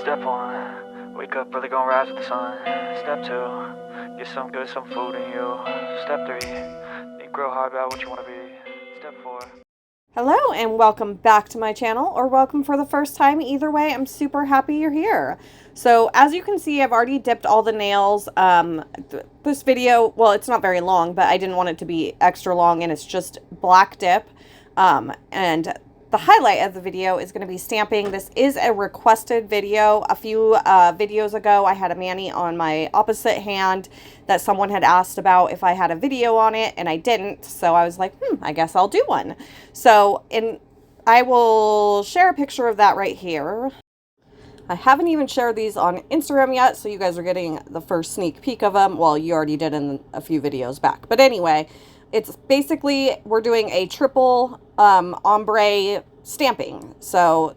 Step 1, wake up, really gonna rise with the sun. Step 2, get some good, some food in you. Step 3, think real hard about what you wanna be. Step 4. Hello and welcome back to my channel, or welcome for the first time. Either way, I'm super happy you're here. So as you can see, I've already dipped all the nails. This video, well, it's not very long, but I didn't want it to be extra long, and it's just black dip. And the highlight of the video is going to be stamping. This is a requested video. A few videos ago, I had a mani on my opposite hand that someone had asked about if I had a video on it, and I didn't. So I was like, I guess I'll do one. So I will share a picture of that right here. I haven't even shared these on Instagram yet, so you guys are getting the first sneak peek of them. Well, you already did in a few videos back. But anyway, it's basically, we're doing a triple ombre stamping. So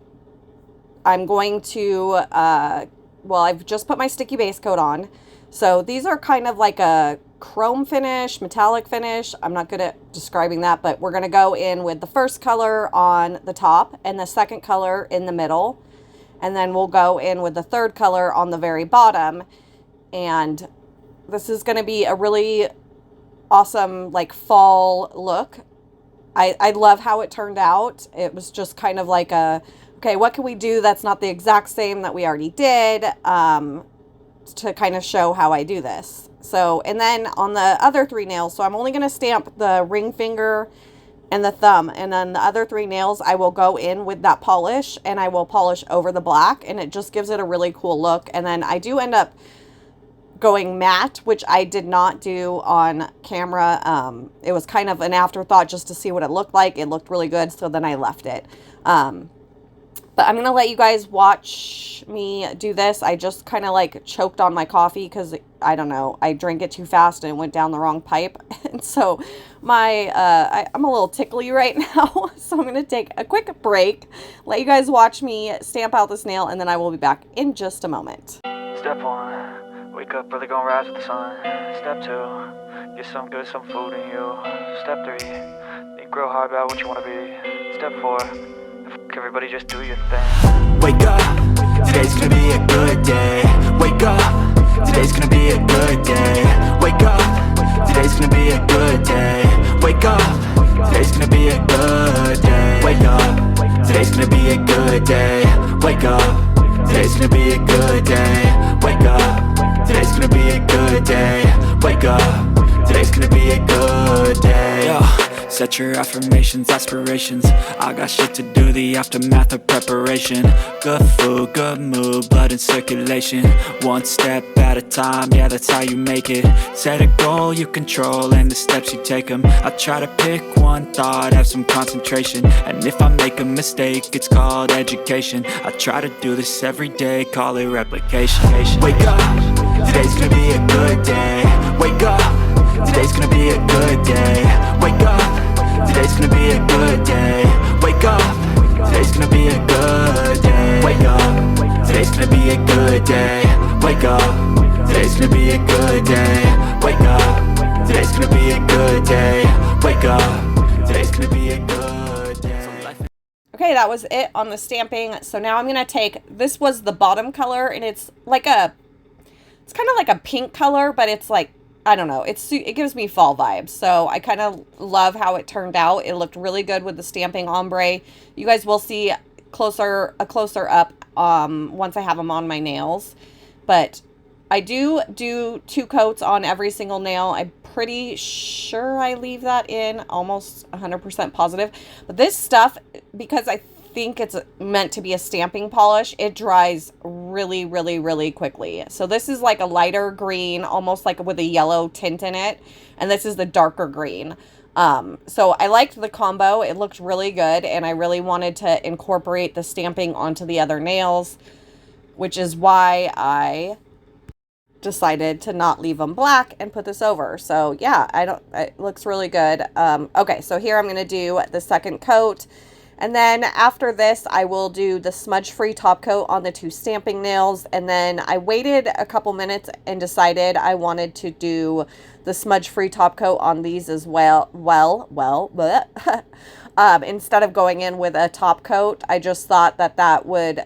I'm going to, well, I've just put my sticky base coat on. So these are kind of like a chrome finish, metallic finish. I'm not good at describing that, but we're going to go in with the first color on the top and the second color in the middle. And then we'll go in with the third color on the very bottom. And this is going to be a really awesome, like, fall look. I love how it turned out. It was just kind of like a, okay, what can we do that's not the exact same that we already did, to kind of show how I do this. So, and then on the other three nails, so I'm only going to stamp the ring finger and the thumb, and then the other three nails I will go in with that polish, and I will polish over the black, and it just gives it a really cool look. And then I do end up going matte, which I did not do on camera. It was kind of an afterthought just to see what it looked like. It looked really good, so then I left it. But I'm going to let you guys watch me do this. I just kind of like choked on my coffee because, I don't know, I drank it too fast and it went down the wrong pipe. And so I'm a little tickly right now. So I'm going to take a quick break, let you guys watch me stamp out this nail, and then I will be back in just a moment. Step 1, wake up, really gonna rise with the sun. Step 2, get some good, some food in you. Step 3, think real hard about what you wanna be. Step 4, everybody just do your thing. Wake up, today's gonna be a good day. Wake up, today's gonna be a good day. Wake up, today's gonna be a good day. Wake up, today's gonna be a good day. Wake up, today's gonna be a good day. Wake up, today's gonna be a good day. Wake up, today's gonna be a good day. Wake up, today's gonna be a good day. Yo. Set your affirmations, aspirations. I got shit to do, the aftermath of preparation. Good food, good mood, blood in circulation. One step at a time, yeah, that's how you make it. Set a goal you control and the steps you take them. I try to pick one thought, have some concentration. And if I make a mistake, it's called education. I try to do this every day, call it replication. Wake up, today's gonna be a good day. Wake up, today's gonna be a good day. Wake up, today's gonna be a good day. Wake up, today's gonna be a good day. Wake up, today's gonna be a good day. Wake up, today's gonna be a good day. Wake up, today's gonna be a good day. Wake up, today's gonna be a good day. Okay, that was it on the stamping. So now I'm gonna take, this was the bottom color, and it's like it's kind of like a pink color, but it's like, I don't know, it gives me fall vibes. So I kind of love how it turned out. It looked really good with the stamping ombre. You guys will see a closer up once I have them on my nails. But I do 2 coats on every single nail. I'm pretty sure I leave that in, almost 100% positive. But this stuff, because I think it's meant to be a stamping polish, it dries really, really, really quickly. So this is like a lighter green, almost like with a yellow tint in it, and this is the darker green. So I liked the combo. It looked really good, and I really wanted to incorporate the stamping onto the other nails, which is why I decided to not leave them black and put this over. So yeah, it looks really good. Okay, so here I'm going to do the second coat. And then after this, I will do the smudge-free top coat on the 2 stamping nails. And then I waited a couple minutes and decided I wanted to do the smudge-free top coat on these as well. Instead of going in with a top coat, I just thought that would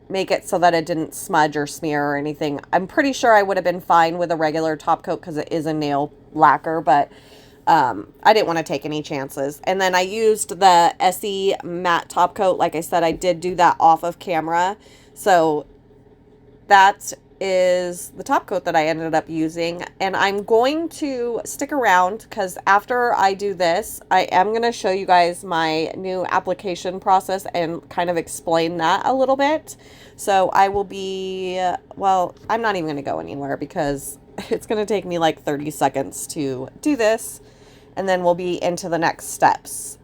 make it so that it didn't smudge or smear or anything. I'm pretty sure I would have been fine with a regular top coat because it is a nail lacquer, but I didn't want to take any chances. And then I used the SE matte top coat. Like I said, I did do that off of camera. So that is the top coat that I ended up using. And I'm going to stick around because after I do this, I am going to show you guys my new application process and kind of explain that a little bit. So I will be, well, I'm not even going to go anywhere because it's going to take me like 30 seconds to do this. And then we'll be into the next steps.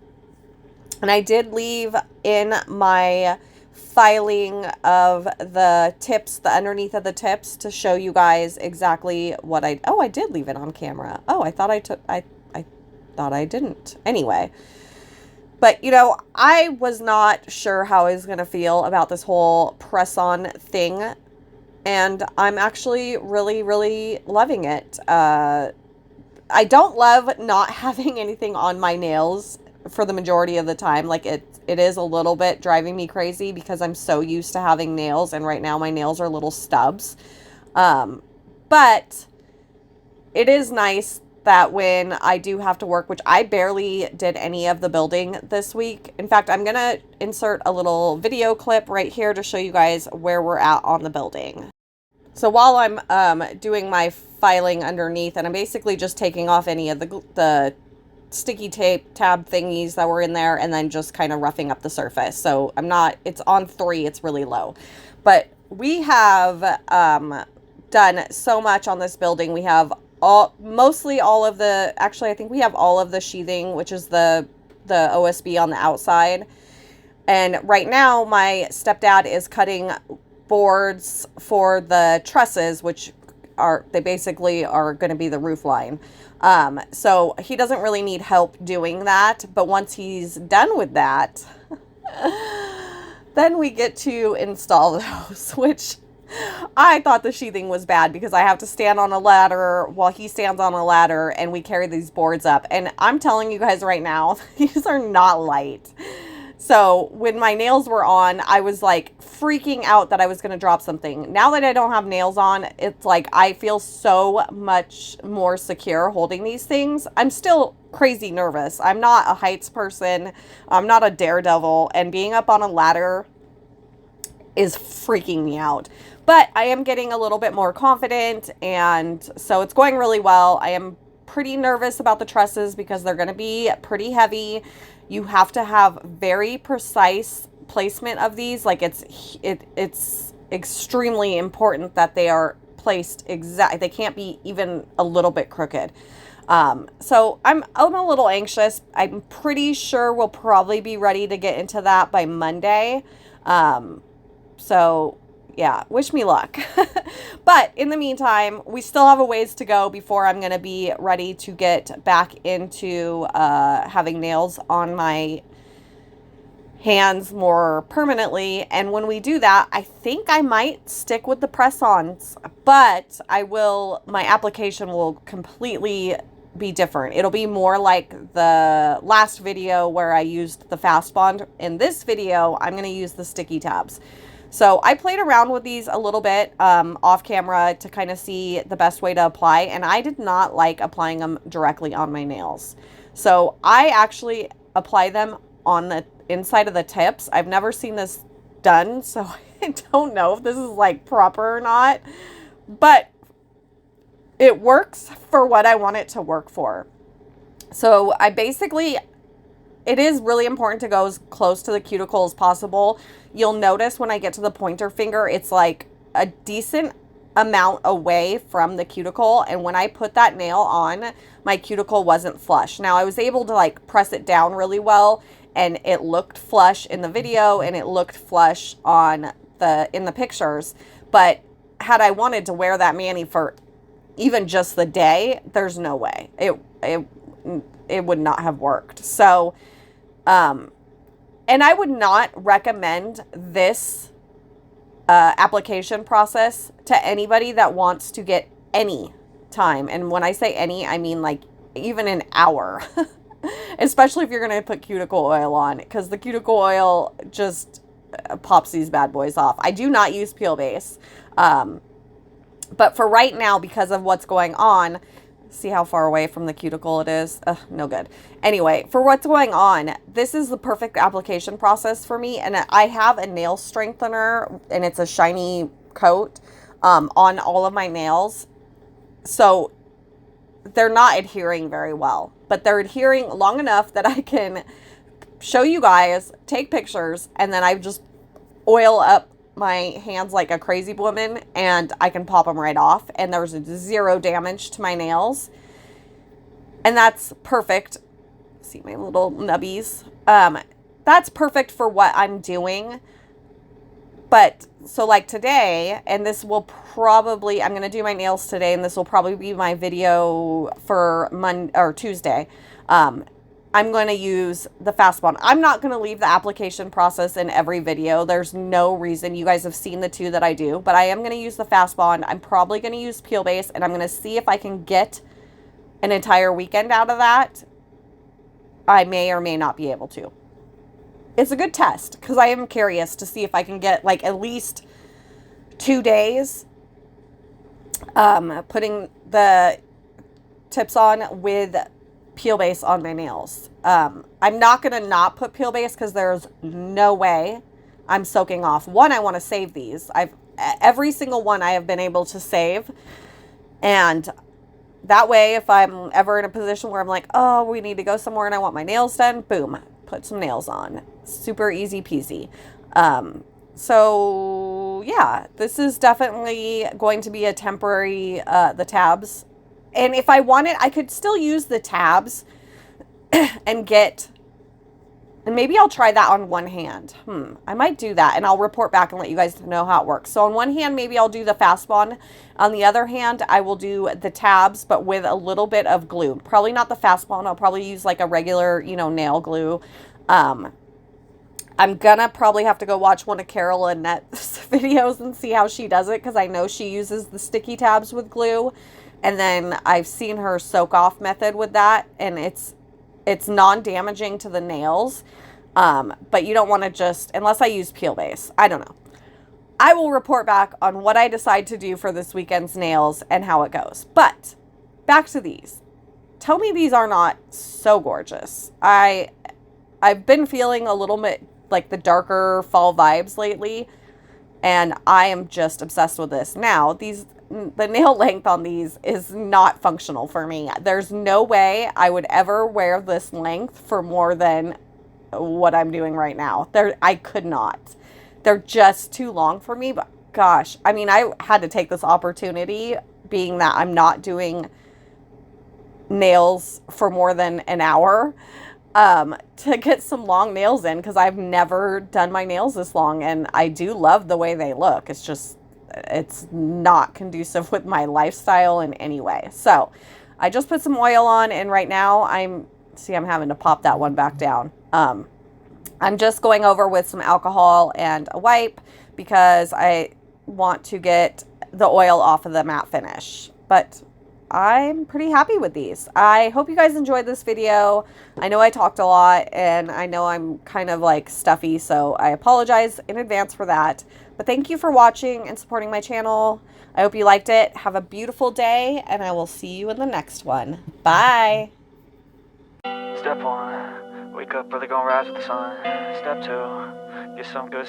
And I did leave in my filing of the tips, the underneath of the tips, to show you guys exactly what I did leave it on camera. Oh, I thought I thought I didn't. Anyway. But, you know, I was not sure how I was going to feel about this whole press-on thing. And I'm actually really, really loving it. I don't love not having anything on my nails for the majority of the time. Like it is a little bit driving me crazy because I'm so used to having nails, and right now my nails are little stubs. But it is nice that when I do have to work, which I barely did any of the building this week. In fact, I'm going to insert a little video clip right here to show you guys where we're at on the building. So while I'm doing my filing underneath, and I'm basically just taking off any of the sticky tape tab thingies that were in there, and then just kind of roughing up the surface. So it's on 3, it's really low. But we have done so much on this building. We have mostly all of the, actually I think we have all of the sheathing, which is the OSB on the outside. And right now my stepdad is cutting boards for the trusses, which they basically are going to be the roof line. So he doesn't really need help doing that, but once he's done with that, then we get to install those, which I thought the sheathing was bad because I have to stand on a ladder while he stands on a ladder and we carry these boards up. And I'm telling you guys right now, these are not light. So when my nails were on, I was like freaking out that I was going to drop something. Now that I don't have nails on, it's like I feel so much more secure holding these things. I'm still crazy nervous. I'm not a heights person. I'm not a daredevil. And being up on a ladder is freaking me out. But I am getting a little bit more confident. And so it's going really well. I am pretty nervous about the trusses because they're going to be pretty heavy. You have to have very precise placement of these. Like it's extremely important that they are placed exact. They can't be even a little bit crooked. So I'm a little anxious. I'm pretty sure we'll probably be ready to get into that by Monday. So yeah, wish me luck. But in the meantime, we still have a ways to go before I'm going to be ready to get back into having nails on my hands more permanently. And when we do that, I think I might stick with the press-ons, but my application will completely be different. It'll be more like the last video where I used the fast bond. In this video, I'm going to use the sticky tabs. So I played around with these a little bit off camera to kind of see the best way to apply, and I did not like applying them directly on my nails. So I actually apply them on the inside of the tips. I've never seen this done, so I don't know if this is like proper or not, but it works for what I want it to work for. So it is really important to go as close to the cuticle as possible. You'll notice when I get to the pointer finger, it's like a decent amount away from the cuticle. And when I put that nail on, my cuticle wasn't flush. Now I was able to like press it down really well, and it looked flush in the video and it looked flush in the pictures. But had I wanted to wear that mani for even just the day, there's no way. It would not have worked. So, and I would not recommend this application process to anybody that wants to get any time. And when I say any, I mean like even an hour, especially if you're going to put cuticle oil on, because the cuticle oil just pops these bad boys off. I do not use peel base. But for right now, because of what's going on, see how far away from the cuticle it is? No good. Anyway, for what's going on, this is the perfect application process for me. And I have a nail strengthener, and it's a shiny coat on all of my nails. So they're not adhering very well, but they're adhering long enough that I can show you guys, take pictures, and then I just oil up my hands like a crazy woman, and I can pop them right off, and there's zero damage to my nails. And that's perfect. See my little nubbies? That's perfect for what I'm doing. But so like today, and this will probably, I'm going to do my nails today, and this will probably be my video for Monday or Tuesday. I'm going to use the Fast Bond. I'm not going to leave the application process in every video. There's no reason. You guys have seen the two that I do, but I am going to use the Fast Bond. I'm probably going to use Peel Base, and I'm going to see if I can get an entire weekend out of that. I may or may not be able to. It's a good test because I am curious to see if I can get like at least 2 days putting the tips on with Peel Base on my nails. I'm not going to not put Peel Base because there's no way I'm soaking off. One, I want to save these. Every single one I have been able to save. And that way, if I'm ever in a position where I'm like, oh, we need to go somewhere and I want my nails done, boom, put some nails on. Super easy peasy. So yeah, this is definitely going to be a temporary, the tabs. And if I wanted, I could still use the tabs and maybe I'll try that on one hand. I might do that, and I'll report back and let you guys know how it works. So on one hand, maybe I'll do the Fast Bond. On the other hand, I will do the tabs, but with a little bit of glue. Probably not the Fast Bond. I'll probably use like a regular, nail glue. I'm gonna probably have to go watch one of Carol Annette's videos and see how she does it, because I know she uses the sticky tabs with glue. And then I've seen her soak off method with that, and it's non-damaging to the nails. But you don't want to just, unless I use Peel Base. I don't know. I will report back on what I decide to do for this weekend's nails and how it goes. But back to these. Tell me these are not so gorgeous. I've been feeling a little bit like the darker fall vibes lately, and I am just obsessed with this. Now, the nail length on these is not functional for me. There's no way I would ever wear this length for more than what I'm doing right now. I could not. They're just too long for me. But gosh, I mean, I had to take this opportunity, being that I'm not doing nails for more than an hour, to get some long nails in, because I've never done my nails this long, and I do love the way they look. It's not conducive with my lifestyle in any way. So I just put some oil on, and right now I'm having to pop that one back down. I'm just going over with some alcohol and a wipe because I want to get the oil off of the matte finish. But I'm pretty happy with these. I hope you guys enjoyed this video. I know I talked a lot, and I know I'm kind of like stuffy, so I apologize in advance for that. But thank you for watching and supporting my channel. I hope you liked it. Have a beautiful day, and I will see you in the next one. Bye. Step 1, wake up early, gonna rise with the sun. Step 2, get some good